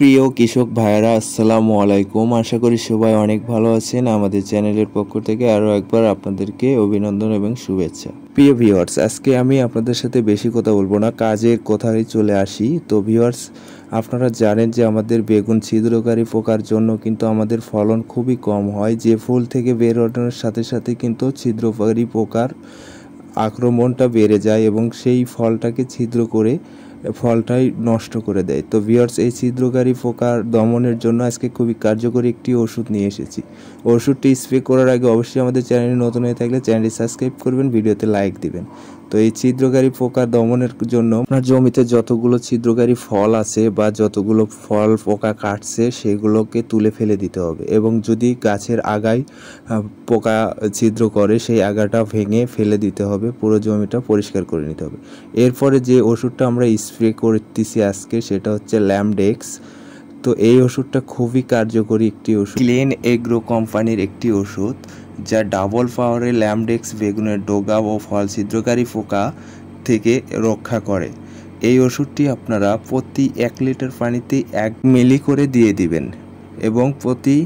প্রিয় কৃষক ভাইয়েরা আসসালামু আলাইকুম। আশা করি সবাই অনেক ভালো আছেন। আমাদের চ্যানেলের পক্ষ থেকে আরও একবার আপনাদেরকে অভিনন্দন এবং শুভেচ্ছা। প্রিয় ভিউয়ার্স, আজকে আমি আপনাদের সাথে বেশি কথা বলবো না, কাজের কথায় চলে আসি। তো ভিউয়ার্স, আপনারা জানেন যে আমাদের বেগুন ছিদ্রকারী পোকার জন্য কিন্তু আমাদের ফলন খুবই কম হয়। যে ফুল থেকে বের ওঠানোর সাথে সাথে কিন্তু ছিদ্রকারী পোকার আক্রমণটা বেড়ে যায় এবং সেই ফলটাকে ছিদ্র করে ফলটাই নষ্ট করে দেয়। তো ভিউয়ার্স, এই ছিদ্রকারী পোকার দমনের জন্য আজকে খুবই কার্যকরী একটি ওষুধ নিয়ে এসেছি। ওষুধটি স্প্রে করার আগে অবশ্যই আমাদের চ্যানেলে নতুন হয়ে থাকলে চ্যানেলটি সাবস্ক্রাইব করবেন, ভিডিওতে লাইক দিবেন। তো এই ছিদ্রকারী পোকা দমনের জন্য আপনার জমিতে যতগুলো ছিদ্রকারী ফল আছে বা যতগুলো ফল পোকা কাটছে সেগুলোকে তুলে ফেলে দিতে হবে এবং যদি গাছের আগায় পোকা ছিদ্র করে সেই আগাটা ভেঙে ফেলে দিতে হবে, পুরো জমিটা পরিষ্কার করে নিতে হবে। এরপরে যে ওষুধটা আমরা স্প্রে করতেছি আজকে সেটা হচ্ছে ল্যামডেক্স। তো এই ওষুধটা খুবই কার্যকরী একটি ওষুধ, ক্লিন এগ্রো কোম্পানির একটি ওষুধ যা ডাবল পাওয়ারে ল্যামডেক্স বেগুনের ডগা ও ফল ছিদ্রকারী পোকা থেকে রক্ষা করে। এই ওষুধটি আপনারা প্রতি 1 লিটার পানিতে 1 মিলি করে দিয়ে দিবেন এবং প্রতি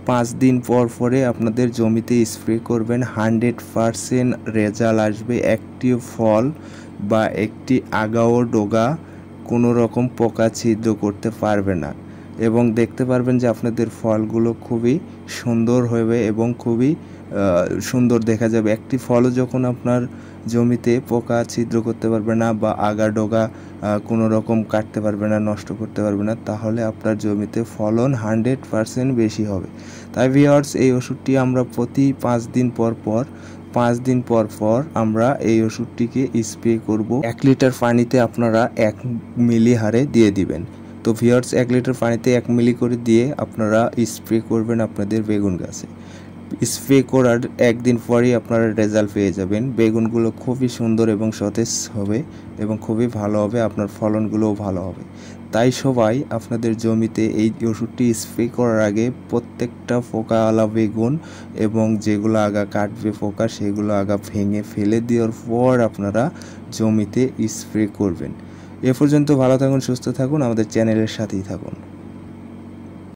5 দিন পর পরে আপনাদের জমিতে স্প্রে করবেন। 100% রেজাল্ট আসবে। একটি ফল বা একটি আগা ও ডগা কোনো রকম পোকা ছিদ্র করতে পারবে না এবং দেখতে পারবেন যে আপনাদের ফলগুলো খুবই সুন্দর হবে এবং খুবই সুন্দর দেখা যাবে। একটি ফলও যখন আপনার জমিতে পোকা ছিদ্র করতে পারবে না বা আগা ডগা কোনো রকম কাটতে পারবে না, নষ্ট করতে পারবে না, তাহলে আপনার জমিতে ফলন 100% বেশি হবে। তাই ভিউয়ার্স, এই ওষুধটি আমরা প্রতি 5 দিন পর পর আমরা এই ওষুধটিকে স্প্রে করব। 1 লিটার পানিতে আপনারা 1 মিলি হারে দিয়ে দিবেন। তো ভিউয়ার্স, 1 লিটার পানিতে 1 মিলি করে দিয়ে আপনারা স্প্রে করবেন আপনাদের বেগুন গাছে। স্প্রে করার 1 দিন পরেই আপনারা রেজাল্ট পেয়ে যাবেন। বেগুনগুলো খুবই সুন্দর এবং সতেজ হবে এবং খুবই ভালো হবে, আপনার ফলনগুলোও ভালো হবে। তাই সবাই আপনাদের জমিতে এই ওষুধটি স্প্রে করার আগে প্রত্যেকটা পোকাওয়ালা বেগুন এবং যেগুলো আগা কাটবে পোকা সেগুলো আগা ভেঙে ফেলে দেওয়ার পর আপনারা জমিতে স্প্রে করবেন। এ পর্যন্ত ভালো থাকুন, সুস্থ থাকুন, আমাদের চ্যানেলের সাথেই থাকুন।